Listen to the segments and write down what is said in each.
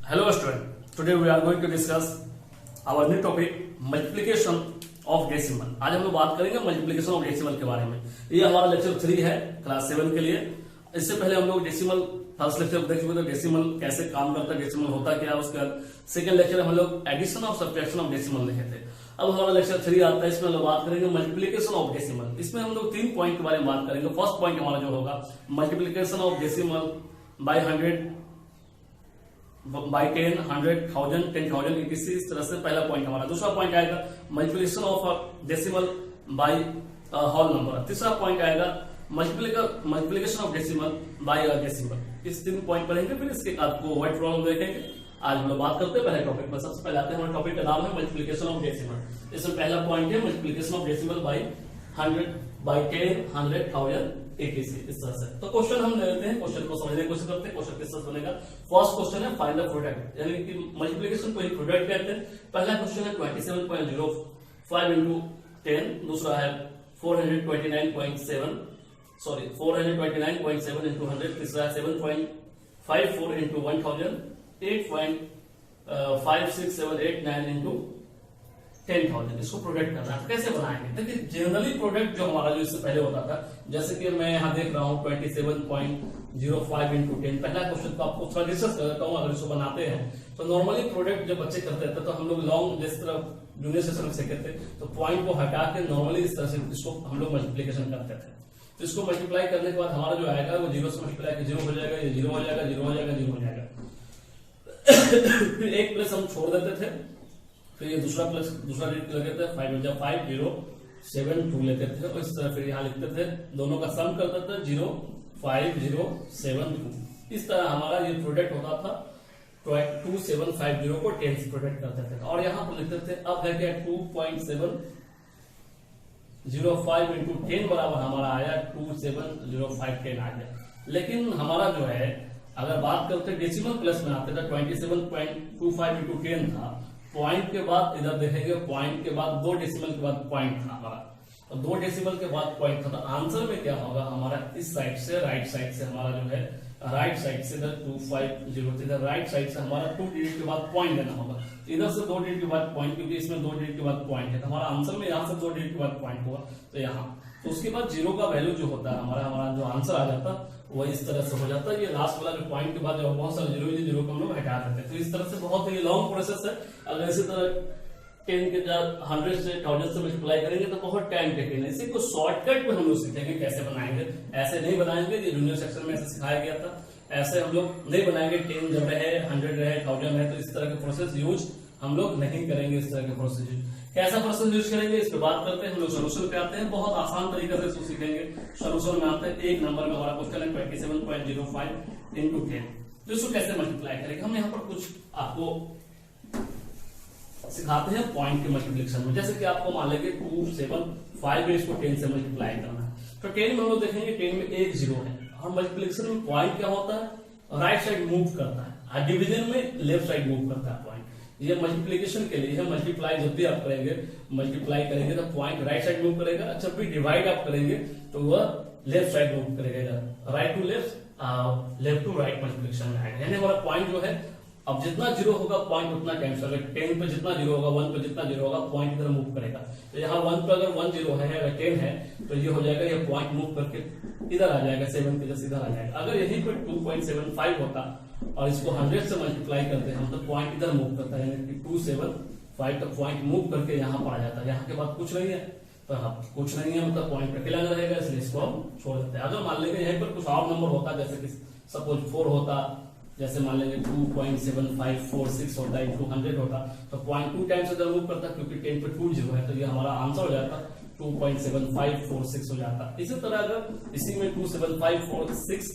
Hello student, today we are going to discuss our new topic multiplication of decimal। आज हम लोग बात करेंगे मल्टीप्लिकेशन ऑफ डेसिमल के बारे में। ये हमारा लेक्चर 3 है क्लास 7 के लिए। इससे पहले हम लोग डेसिमल फर्स्ट लेक्चर देख चुके थे, डेसिमल कैसे काम करता है, डेसिमल होता क्या है। उसके बाद सेकंड लेक्चर हम लोग एडिशन और सब्ट्रैक्शन ऑफ डेसिमल देखे थे। अब हमारा लेक्चर 3 आता है, इसमें हम लोग बात करेंगे मल्टीप्लिकेशन ऑफ डेसिमल। इसमें हम लोग 3 पॉइंट के बारे में बात करेंगे। फर्स्ट पॉइंट हमारा जो होगा multiplication of decimal by 100 by 10, 100, 1000, 10,000 etc। इस तरह से पहला पॉइंट हमारा। दूसरा पॉइंट आएगा multiplication of decimal by whole number. तीसरा पॉइंट आएगा multiplication of decimal by decimal. इस 3 पॉइंट पढ़ेंगे, फिर इसके आपको व्हाइट प्रॉब्लम देखेंगे। आज हम लोग बात करते हैं पहले टॉपिक पर। सबसे पहले आते हैं, हमारे टॉपिक का नाम है मल्टीप्लिकेशन ऑफ डेसिमल। इसमें पहला पॉइंट है multiplication of decimal by 100 by 10, 100, 1000 etc। इस तरह से तो क्वेश्चन हम लेते हैं, क्वेश्चन को समझने की कोशिश करते हैं। क्वेश्चन किस तरह से बनेगा। फर्स्ट क्वेश्चन है फाइंड द प्रोडक्ट, यानी कि मल्टीप्लिकेशन को एक प्रोडक्ट कहते हैं। पहला क्वेश्चन है 27.05 into 10। दूसरा है 429.7 into 100। तीसरा है 7.54 into 1000। 8.56789 into 10,000। इसको प्रोडक्ट करना है। कैसे बनाएंगे? देखिए जनरली प्रोडक्ट जो हमारा जो इससे पहले होता था, जैसे कि मैं यहाँ देख रहा हूँ 27.05 into 10। पहला क्वेश्चन तो आपको थोड़ा डिस्कस कर देता हूँ। अगर इसको बनाते हैं तो नॉर्मली प्रोडक्ट जब बच्चे करते थे तो हम लोग लॉन्ग जिस तरह जूनियर सेशन में सीखते थे तो पॉइंट को हटा के नॉर्मली इस तरह से इसको हम लोग मल्टीप्लिकेशन करते थे। तो इसको मल्टीप्लाई करने के बाद हमारा जो आएगा वो 0 से मल्टीप्लाई 0 हो जाएगा, ये 0 हो जाएगा, 0 हो जाएगा, 0 हो जाएगा। फिर एक प्लस हम छोड़ देते थे, फिर ये दूसरा डिजिट लेते थे 5072 लेते थे और इस तरह फिर यहाँ लिखते थे, दोनों का सम करते थे 05072। इस तरह हमारा ये प्रोडक्ट होता था। 2750 को 10 से प्रोडक्ट करते थे और यहाँ पर लिखते थे। अब है क्या 2.705 into 10 बराबर हमारा आया 270510 आ गया। लेकिन हमारा जो है अगर बात करते डेसिमल प्लस में आते थे 27.25 into 10 था। पॉइंट के बाद इधर देखेंगे, पॉइंट के बाद 2 डेसिमल के बाद पॉइंट था हमारा, और 2 डेसिमल के बाद पॉइंट था। तो आंसर में क्या होगा हमारा, इस साइड से राइट साइड से हमारा जो है राइट साइड से इधर 250 इधर राइट साइड से हमारा 2 डिजिट के बाद पॉइंट देना होगा। इधर से 2 डिजिट के बाद पॉइंट, क्योंकि इसमें 2 डिजिट के बाद पॉइंट है तो हमारा आंसर में यहाँ से 2 डिजिट के बाद पॉइंट होगा। तो यहाँ तो उसके बाद 0 का वैल्यू जो होता है हमारा जो आंसर आ जाता वो इस तरह से हो जाता है। ये लास्ट वाला जो पॉइंट के बाद जो बहुत सारे 0 को हम लोग हटा देते हैं। तो इस तरह से बहुत ही लॉन्ग प्रोसेस है। अगर इसी तरह 10 के 100 से 1000 से मल्टीप्लाई करेंगे तो बहुत टाइम टेकेगा। इसी को शॉर्टकट में हम लोग सीखेंगे कैसे बनाएंगे। ऐसे नहीं बनाएंगे, ये जूनियर सेक्शन में ऐसे सिखाया गया था। ऐसे हम लोग नहीं बनाएंगे। 10 जब रहे, 100 रहे, 1000 रहे, तो इस तरह के प्रोसेस यूज हम लोग नहीं करेंगे। इस तरह के प्रोसेस कैसा प्रोसेस यूज करेंगे इस पे बात करते हैं। हम लोग सोल्यूशन पे आते हैं, बहुत आसान तरीके से इसको सीखेंगे। सोल्यूशन में आते हैं, एक नंबर में हमारा क्वेश्चन है 27.05 into 10। तो इसको कैसे मल्टीप्लाई करेंगे हम यहाँ पर कुछ आपको सिखाते हैं पॉइंट के मल्टीप्लिकेशन में। जैसे कि आपको मान लेंगे 275 में इसको 10 से मल्टीप्लाई करना है। तो 10 में हम लोग देखेंगे 10 में एक 0 है और मल्टीप्लिकेशन में पॉइंट क्या होता है, राइट साइड मूव करता है, डिवीजन में लेफ्ट साइड मूव करता है पॉइंट। ये मल्टीप्लिकेशन के लिए है। मल्टीप्लाई जब भी आप करेंगे तो पॉइंट राइट साइड मूव करेगा। जब भी डिवाइड आप करेंगे तो वह लेफ्ट साइड मूव करेगा, right to left, left to right multiplication में आएगा। यानी हमारा पॉइंट जो है अब जितना 0 होगा पॉइंट उतना कैंसिल होगा। 10 पे जितना 0 होगा, 1 पे जितना 0 होगा, पॉइंट इधर मूव करेगा। तो यहाँ 1 पे अगर 1 0 है, अगर 10 है तो ये हो जाएगा, ये पॉइंट मूव करके इधर आ जाएगा, 7 के जैसे इधर आ जाएगा। अगर यहीं पर 2.75 होता और इसको 100 से मल्टीप्लाई करते हैं हम तो पॉइंट इधर मूव करता है, यानी कि 275 तक पॉइंट मूव करके यहाँ पर आ जाता है। यहाँ के बाद कुछ नहीं है तो कुछ नहीं है, मतलब पॉइंट अकेला रहेगा, इसलिए इसको हम छोड़ देते हैं। अगर मान लेंगे यहीं पर कुछ और नंबर होता, जैसे कि सपोज 4 होता, जैसे मान लेंगे 2.7546 होता, इंटू 100 होता, तो पॉइंट 2 टाइम्स इधर मूव करता, क्योंकि 10 पे 2 0 है तो ये हमारा आंसर हो जाता 2.7546 हो जाता। इसी तरह अगर इसी में 27546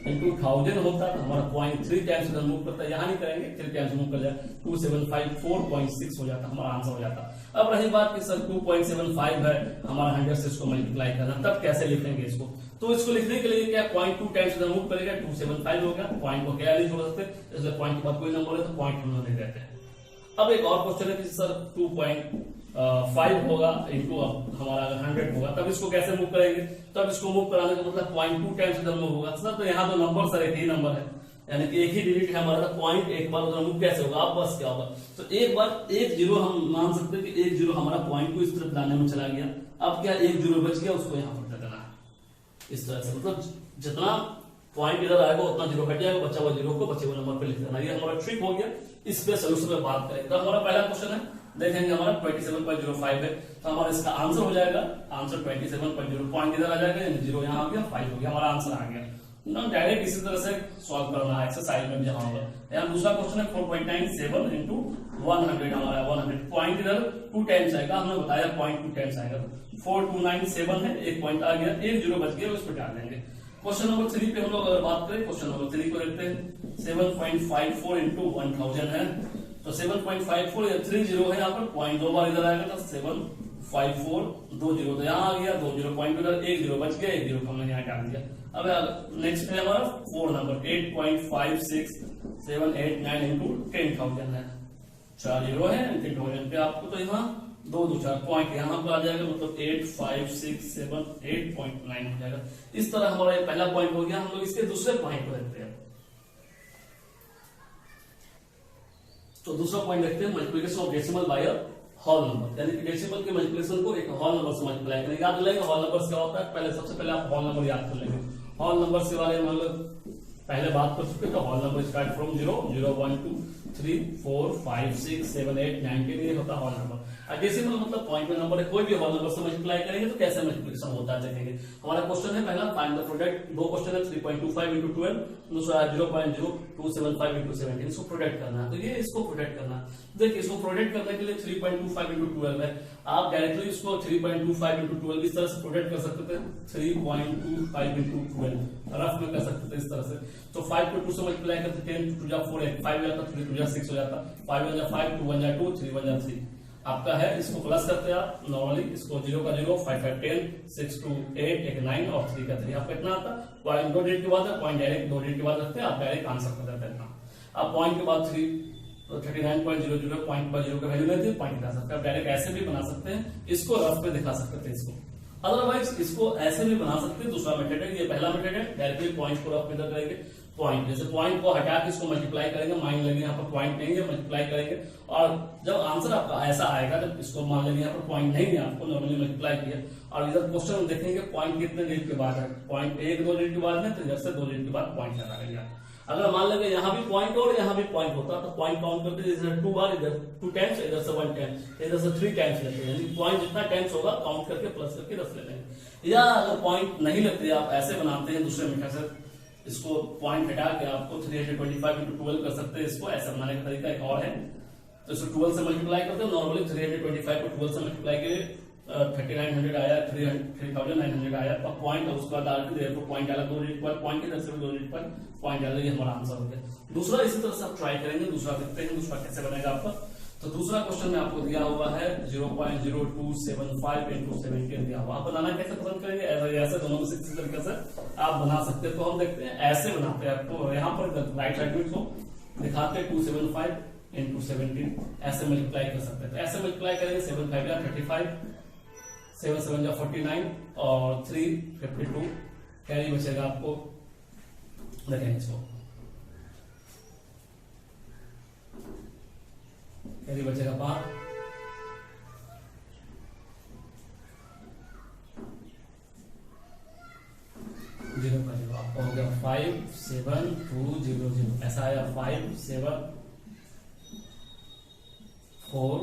into 1000 होता तो हमारा पॉइंट 3 टाइम्स इधर मूव करता, यहाँ नहीं करेंगे 3 टाइम्स मूव कर जाए 2754.6 हो जाता, हमारा आंसर हो जाता। अब रही बात कि सर 2.75 है हमारा 100 से इसको मल्टीप्लाई करना, तब कैसे लिखेंगे इसको। तो इसको लिखने के लिए क्या, पॉइंट 2 टाइम्स इधर मूव करेगा, 275 हो गया, पॉइंट को क्या नहीं छोड़ सकते, इसलिए पॉइंट के बाद कोई नंबर है तो पॉइंट हम लोग नहीं देते हैं। अब एक और क्वेश्चन है कि सर 2.5 होगा इंटू हमारा अगर 100 होगा, तब इसको कैसे मूव करेंगे। तब इसको मूव कराने का मतलब 0.2 टाइम्स इधर मूव होगा सर। तो यहाँ तो नंबर सर एक ही नंबर है, यानी कि एक ही डिजिट है हमारा, पॉइंट एक बार उधर मूव कैसे होगा, आप बस क्या होगा, तो एक बार एक जीरो हम मान सकते हैं कि एक जीरो हमारा पॉइंट को इस तरफ लाने में चला गया, अब क्या एक जीरो बच गया, उसको यहाँ पर लगाना है इस तरह से, मतलब जितना पॉइंट इधर आएगा उतना जीरो हट जाएगा, बचा हुआ जीरो को बचे हुए नंबर पे लिख देना। ये हमारा ट्रिक हो गया। इस पे सोल्यूशन में बात करेंगे। तो हमारा पहला क्वेश्चन है, देखेंगे हमारा 27.05 है, तो हमारा इसका आंसर हो जाएगा, आंसर 27.0, पॉइंट इधर आ जाएगा, जीरो यहाँ आ गया, 5 हो गया, हमारा आंसर आ गया। डायरेक्ट इसी तरह से सॉल्व करना है, एक्सरसाइज में भी जहां होगा। यहाँ दूसरा क्वेश्चन है 4.97 इंटू 100, हमारा 100 पॉइंट इधर 2 टाइम्स आएगा, हमने बताया पॉइंट 2 टाइम्स आएगा, 4297 है, एक पॉइंट आ गया, एक जीरो बच गया, उस पर डाल देंगे। क्वेश्चन नंबर 3 पे हम लोग अगर बात करें, क्वेश्चन नंबर 3 को देखते हैं, 7.54 इंटू 1000 है, तो 7.54 या 30 है, यहाँ पर पॉइंट 2 बार इधर आएगा, तो 754 2 जीरो, तो यहाँ आ गया 2 जीरो, पॉइंट इधर एक जीरो बच गया, एक जीरो को हमने यहाँ डाल दिया। अब नेक्स्ट है हमारा 4 नंबर 8.56 इंटू 10,000 है, 4 जीरो है, 10,000 पे आपको तो यहाँ 2 2 4 पॉइंट यहाँ पर आ जाएगा, मतलब 8 5 6 7 8.9 हो जाएगा। इस तरह हमारा ये पहला पॉइंट हो गया। हम लोग इसके दूसरे पॉइंट को देखते हैं। तो दूसरा पॉइंट देखते हैं, multiplication of decimal by whole number, यानी कि डेसिमल के मल्टीप्लिकेशन को एक होल नंबर से मल्टीप्लाई करेंगे। याद लेंगे होल नंबर क्या होता है, पहले सबसे पहले आप होल नंबर याद कर लेंगे। होल नंबर के बारे में हम लोग पहले बात कर चुके, तो होल नंबर स्टार्ट फ्रॉम 0 0 1 2 3 4 5 6 7 8 9 के लिए होता है होल नंबर। डेसिमल मतलब पॉइंट में नंबर है, कोई भी होल नंबर से मल्टीप्लाई करेंगे तो कैसे मल्टीप्लिकेशन होता है देखेंगे। हमारा क्वेश्चन है पहला, फाइंड द प्रोडक्ट। दो क्वेश्चन है, 3.25 इंटू 12, दूसरा 0.0275 इंटू 17, इसको प्रोडक्ट करना है। तो ये इसको प्रोडक्ट करना है। देखिए इसको प्रोडक्ट करने के लिए 3.25 इंटू 12 है, आप डायरेक्टली इसको 3.25 इंटू 12 इस तरह से प्रोडक्ट कर सकते थे, 3.25 इंटू 12 रफ में कर सकते थे इस तरह से। तो 5 को 2 से मल्टीप्लाई करते, 10 2 जा 4 5 हो जाता, 3 2 जा 6 हो जाता, 5 1 जा 5 2 1 जा 2 3 1 जा 3 आपका है। इसको प्लस करते हैं आप नॉर्मली, इसको 0 का 0 5 5 10 6 2 8 1 9 और 3 का 3, आपका इतना आता। पॉइंट 2 डिजिट के बाद है, पॉइंट डायरेक्ट 2 डिजिट के बाद रखते हैं, आप डायरेक्ट आंसर कर देते हैं। अब पॉइंट के बाद 3 तो 39.00 पॉइंट पर 0 का वैल्यू लेते हैं, पॉइंट दिखा सकते हैं। आप डायरेक्ट ऐसे भी बना सकते हैं, इसको रफ पे दिखा सकते हैं इसको, अदरवाइज इसको ऐसे भी बना सकते हैं। दूसरा मेथड है, ये पहला मेथड है, डायरेक्टली पॉइंट को रफ में करेंगे। पॉइंट जैसे पॉइंट को हटा के इसको मल्टीप्लाई करेंगे, माइंड लगे यहाँ पर पॉइंट नहीं है, मल्टीप्लाई करेंगे और जब आंसर आपका ऐसा आएगा, जब इसको मान लेंगे यहाँ पर पॉइंट नहीं है, आपको नॉर्मली मल्टीप्लाई किया और इधर क्वेश्चन में देखेंगे पॉइंट कितने डिजिट के बाद है, पॉइंट 1 2 डिजिट के बाद है, तो इधर से 2 डिजिट के बाद पॉइंट लगा लेंगे आप। अगर मान लेंगे यहाँ भी पॉइंट और यहाँ भी पॉइंट होता तो पॉइंट काउंट करते इधर 2 बार, इधर 2 टाइम्स, इधर से 1 टाइम, इधर से 3 टाइम्स लेते हैं, यानी पॉइंट जितना टाइम्स होगा काउंट करके प्लस करके 10 ले लेंगे। या अगर पॉइंट नहीं लगते, आप ऐसे बनाते हैं दूसरे मेथड से, इसको पॉइंट हटा के आपको 325 इंटू 12 कर सकते हैं। इसको ऐसा बनाने का तरीका एक और है, तो इसको 12 से मल्टीप्लाई करते हैं। नॉर्मली 325 को 12 से मल्टीप्लाई के 3900 आया, 3900 आया, अब पॉइंट उसका डाल के पॉइंट डाला 2 डिजिट पर, पॉइंट के तरफ से 2 डिजिट पर पॉइंट डाला, ये हमारा आंसर हो गया। दूसरा इसी तरह से आप ट्राई करेंगे, दूसरा देखते हैं दूसरा कैसे बनेगा आपका। तो दूसरा क्वेश्चन में आपको दिया हुआ है 0.0275 इंटू 17 दिया हुआ। आप बनाना कैसे पसंद करेंगे, ऐसे दोनों में से किसी तरीके से आप बना सकते हैं। तो हम देखते हैं ऐसे बनाते हैं, आपको यहाँ पर राइट साइड में इसको दिखाते हैं 275 इंटू 17 ऐसे मल्टीप्लाई कर सकते हैं। तो ऐसे मल्टीप्लाई करेंगे 7 5 या 35, 7 7 या 49 और 3 52, कैरी बचेगा आपको, देखेंगे इसको कैरी बचेगा 5, जीरो का जीरो आपका हो गया 5 7 2 0 0, ऐसा आया 5 7 4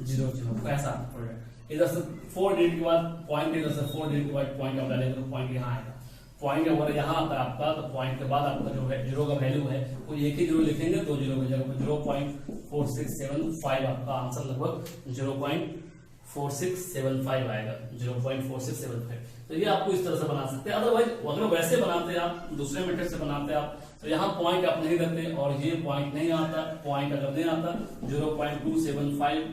0 0, ऐसा प्रोडक्ट। इधर से 4 डिजिट के बाद पॉइंट, इधर से 4 डिजिट के बाद पॉइंट आप डालेंगे तो पॉइंट यहाँ आएगा। पॉइंट अगर यहाँ आता है आपका, तो पॉइंट के बाद आपका जो है जीरो का वैल्यू है वो एक ही जीरो लिखेंगे, 2 जीरो की जगह 0.4675 आपका आंसर लगभग 0.4675 आएगा, 0.4675। तो ये आपको इस तरह से बना सकते हैं। अदरवाइज अगर वैसे बनाते हैं आप, दूसरे मेथड से बनाते हैं आप, तो यहाँ पॉइंट आप नहीं रखते और ये पॉइंट नहीं आता, पॉइंट अगर नहीं आता 0.275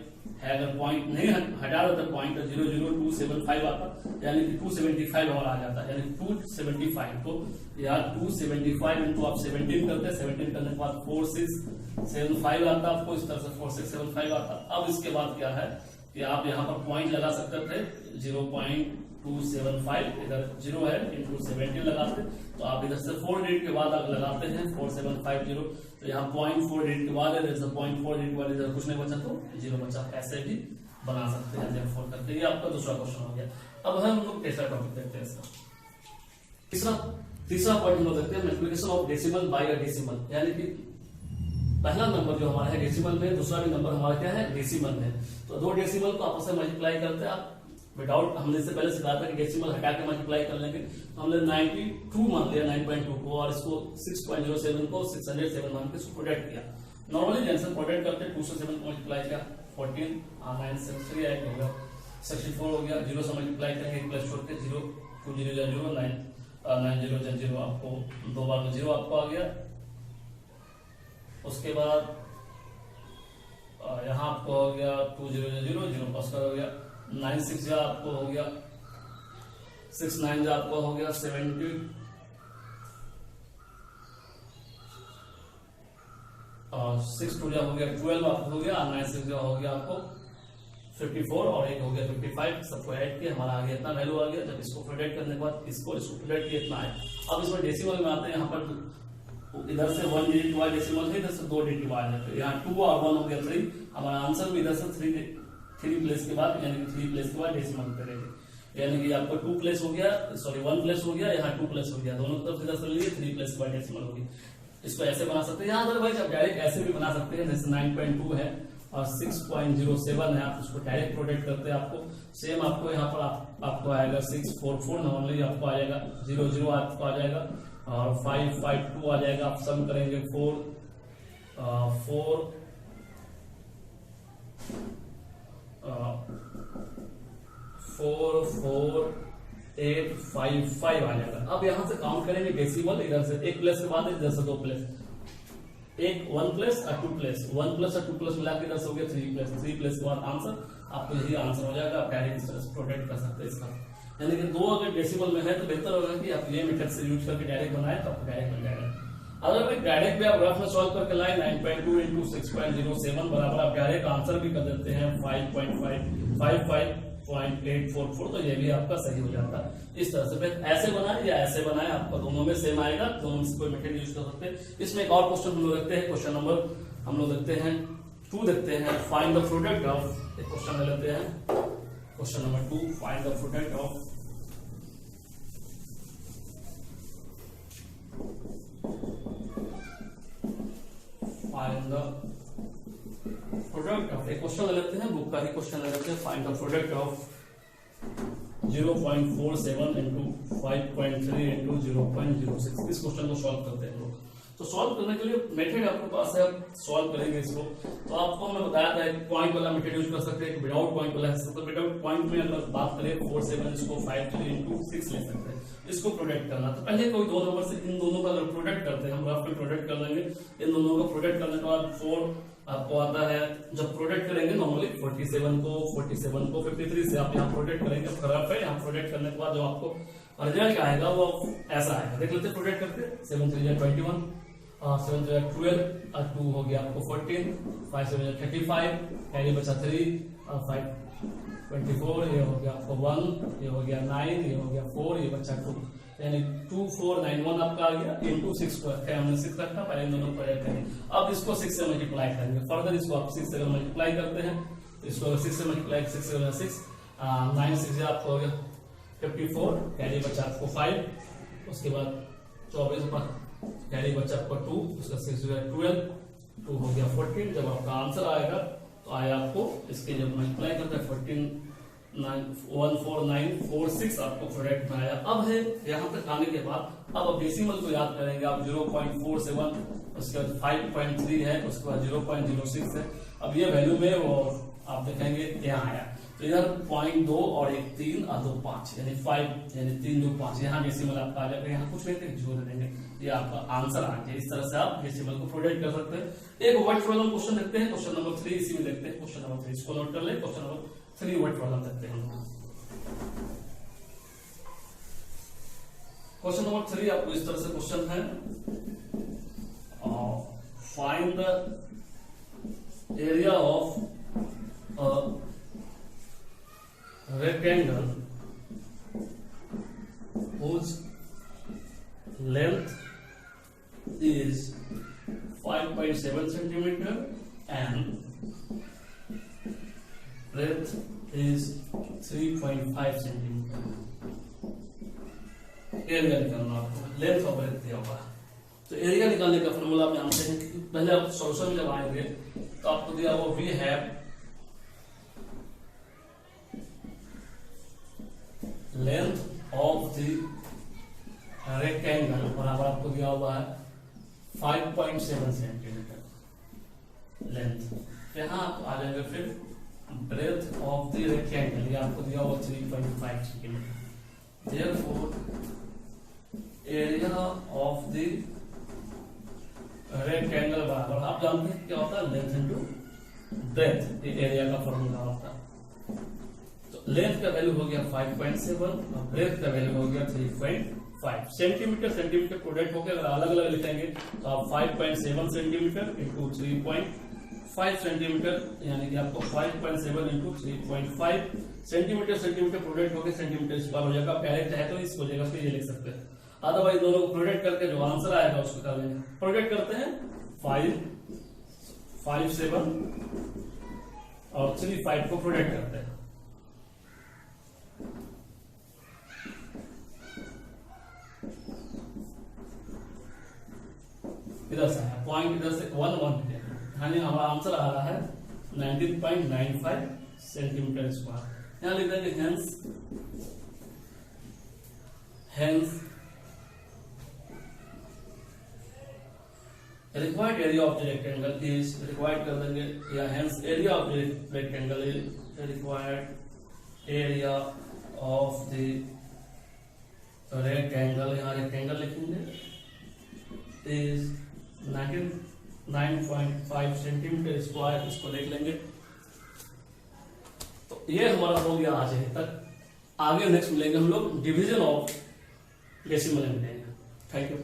है, अगर पॉइंट नहीं हटा रहा था पॉइंट 0.0275 आता, यानी कि 275 और आ जाता है, यानी 275 को यार 275 इंटू आप 17 करते हैं, 17 करने के बाद 4675 आता आपको, इस तरह से 4675 आता। अब इसके बाद क्या है कि आप यहाँ पर पॉइंट लगा सकते थे 0.2 275, इधर 0 है इंटू 70 लगाते, तो आप इधर से 4 डिजिट के बाद आप लगाते हैं 4750, तो यहाँ 0.4 डिजिट के बाद इधर से 0.4 डिजिट के बाद इधर कुछ नहीं बचा तो 0 बचा, ऐसे भी बना सकते हैं therefore करके। ये आपका दूसरा क्वेश्चन हो गया। अब हम लोग तीसरा टॉपिक देखते हैं इसका। तीसरा पॉइंट हम लोग देखते हैं multiplication of decimal by a decimal, यानी कि पहला नंबर जो हमारा है डेसिमल में, दूसरा भी नंबर हमारा क्या है डेसिमल में, तो दो डेसिमल को आपस में मल्टीप्लाई करते हैं आप विदाउट, हमने इससे पहले सिखाया था कि डेसिमल हटा के मल्टीप्लाई कर लेंगे, तो हमने 92 मान लिया 9.2 को, और इसको 6.07 को 607 मान के इसको प्रोडक्ट किया। नॉर्मली जैसे प्रोडक्ट करते हैं 2 से 7 को मल्टीप्लाई किया 14 9 से 3 8 हो गया 64 हो गया, 0 से मल्टीप्लाई करेंगे एक प्लस छोड़ के 0 2 0 0 9 9 0 0 आपको दो बार में 0 आपको आ गया। उसके बाद यहाँ आपको हो गया 2 0 0 0 प्लस का हो गया 9 6 आपको हो गया 6 9 आपको हो गया 70 और 6 2 हो गया 12 आपको हो गया 9 6 हो गया आपको 54 और एक हो गया 55, सबको ऐड किया हमारा आ गया इतना वैल्यू आ गया। जब इसको प्रोडक्ट करने के बाद इसको प्रोडक्ट किया इतना है। अब इसमें डेसिमल में आते हैं, यहाँ पर इधर से 1 डिजिट के बाद डेसिमल है, इधर से 2 डिजिट के बाद है, तो यहाँ 2 और 1 हो गया 3, हमारा आंसर भी इधर से 3 प्लेस के बाद, यानी कि 3 प्लेस के बाद डेसिमल करेंगे, यानी कि आपको 2 प्लेस हो गया, सॉरी 1 प्लेस हो गया, यहाँ 2 प्लेस हो गया, दोनों तरफ इधर से लिए 3 प्लेस के बाद डेसिमल होगी। इसको ऐसे बना सकते हैं, यहाँ अदरवाइज आप डायरेक्ट ऐसे भी बना सकते हैं, जैसे 9.2 है और 6.07 है, आप उसको डायरेक्ट प्रोडक्ट करते हैं, आपको सेम आपको यहाँ पर आपको आएगा 644 नॉर्मली आपको आ जाएगा 0 0 आपको आ जाएगा और 552 आ जाएगा। आप सम करेंगे 4 4 8 5 5 आ जाएगा। अब यहाँ से काउंट करेंगे डेसिमल, इधर से एक प्लेस के बाद इधर से 2 प्लेस, एक 1 प्लस और 2 प्लस, 1 प्लस और 2 प्लस मिला के 10 हो गया 3 प्लस, 3 प्लस के बाद आंसर आपको यही आंसर हो जाएगा। आप डायरेक्ट प्रोडक्ट कर सकते हैं इसका, यानी कि 2 अगर डेसिमल में है तो बेहतर होगा कि आप ये मेथड से यूज करके डायरेक्ट बनाए तो आपको डायरेक्ट मिल जाएगा। अगर भी डायरेक्ट भी आप रफ में सॉल्व करके लाए 9.2 इंटू 6.07 बराबर आप डायरेक्ट आंसर भी कर देते हैं 5.844, तो ये भी आपका सही हो जाता है। इस तरह से ऐसे बनाए या ऐसे बनाए, आपका दोनों में सेम आएगा, दोनों में कोई मेथड यूज कर सकते हैं। इसमें एक और क्वेश्चन हम लोग देखते हैं, क्वेश्चन नंबर हम लोग देखते हैं 2 देखते हैं, फाइंड द प्रोडक्ट ऑफ, एक क्वेश्चन ले लेते हैं question number 2, find the product of एक क्वेश्चन ले लेते हैं, बुक का ही क्वेश्चन ले लेते हैं, find the product of 0.47 into 5.3 into 0.06। इस क्वेश्चन को सॉल्व करते हैं लोग। तो सॉल्व करने के लिए मेथड आपके पास है, आप सॉल्व करेंगे इसको। तो आपको मैं बताया था पॉइंट वाला मेथड यूज कर सकते हैं, विदाउट पॉइंट वाला है। तो विदाउट पॉइंट में अगर बात करें 47 इसको 53 इंटू 6 ले सकते हैं, इसको प्रोडक्ट करना। तो पहले कोई दो नंबर से इन दोनों का अगर प्रोडक्ट करते हैं, हम रफ में प्रोडक्ट कर लेंगे। इन दोनों का प्रोडक्ट करने के बाद 4 आपको आता है, जब प्रोडक्ट करेंगे नॉर्मली 47 को 53 से आप यहाँ प्रोडक्ट करेंगे, खराब है। यहाँ प्रोडक्ट करने के बाद जो आपको रिजल्ट आएगा वो ऐसा आएगा, देख लेते प्रोडक्ट करके 7 3 21 7 3 12 और 2 हो गया आपको 14 5 7 35 कैरी बचा 3 और 5 24, ये हो गया आपको 1, ये हो गया 9, ये हो गया 4, ये बचा 2, यानी 2491 आपका आ गया इंटू 6 को हमने 6 रखा, पहले दोनों प्रोडक्ट करेंगे। अब इसको 6 से मल्टीप्लाई करेंगे, फर्दर इसको आप 6 से अगर मल्टीप्लाई करते हैं तो इसको 6 से मल्टीप्लाई 6 से 6 9 6 आपको हो गया 54, कैरी बचा आपको 5, उसके बाद 24 पर कैरी बचा आपको 2, उसका 6 12, 2 हो गया 14। जब आपका आंसर आएगा तो आया आपको इसके जब मल्टीप्लाई करते हैं 14,946 आपको प्रोडक्ट में आया। अब है यहाँ तक आने के बाद अब डेसिमल को याद करेंगे आप 0.47, उसके बाद 5.3 है, उसके बाद 0.06 है। अब ये वैल्यू में वो आप देखेंगे यहाँ आया, तो इधर 0.2 और 1 3 और 2 5 यानी 5 यानी 3 2 5 यहाँ डेसिमल आपका आ जाएगा। यहाँ कुछ नहीं थे जोड़ देंगे, ये आपका आंसर आ गया। इस तरह से आप डेसिमल को प्रोडक्ट कर सकते हैं। एक वर्ड प्रॉब्लम क्वेश्चन देखते हैं, क्वेश्चन नंबर 3 इसी में देखते हैं। क्वेश्चन नंबर 3 इसको नोट कर ले, क्वेश्चन नंबर 3 वर्ड प्रॉब्लम देखते हैं। क्वेश्चन नंबर 3 आपको इस तरह से क्वेश्चन है, find the area of rectangle whose length is 5.7 centimeter and breadth is 3.5 centimeter। Area निकालना आपको, लेंथ और ब्रेथ दिया हुआ है। तो एरिया निकालने का फॉर्मूला आप जानते हैं कि पहले आप सॉल्यूशन में जब आएंगे तो आपको दिया हुआ we have length of the rectangle बराबर आपको दिया हुआ है 5.7 सेंटीमीटर लेंथ। यहां आप आ जाएंगे फिर ब्रेथ ऑफ द रेक्टेंगल, ये आपको दिया हुआ 3.5 centimetre. Therefore, area of the rectangle बराबर आप जानते हैं क्या होता है, लेंथ इनटू ब्रेथ, ये एरिया का फॉर्मूला होता है। तो लेंथ का वैल्यू हो गया 5.7 और ब्रेथ का वैल्यू हो गया 3.5 सेंटीमीटर। सेंटीमीटर प्रोडक्ट हो गया, अगर अलग अलग लिखेंगे तो आप 5.7 सेंटीमीटर इंटू 3.5 सेंटीमीटर, यानी कि आपको 5.7 इंटू 3.5 सेंटीमीटर। सेंटीमीटर प्रोडक्ट हो गया, सेंटीमीटर स्क्वायर हो जाएगा। पहले चाहे तो इसको जगह पे ये लिख सकते हैं, अदरवाइज दोनों को प्रोडक्ट करके जो आंसर आएगा उसको कर लेंगे। प्रोडक्ट करते हैं 5.7 और 3.5 को प्रोडक्ट करते हैं। इधर से है पॉइंट, इधर से 1 यानी हमारा आंसर आ रहा है 19.95 सेंटीमीटर स्क्वायर। यहां लिख देंगे hence required area of the rectangle is, required कर देंगे, या hence area of the rectangle is, required area of the rectangle, यहाँ रेक्टेंगल लिखेंगे, इज 9.5 सेंटीमीटर स्क्वायर, इसको देख लेंगे। तो ये हमारा हो गया आज तक। आगे नेक्स्ट मिलेंगे हम लोग डिवीजन ऑफ डेसिमल में मिलेंगे। Thank you.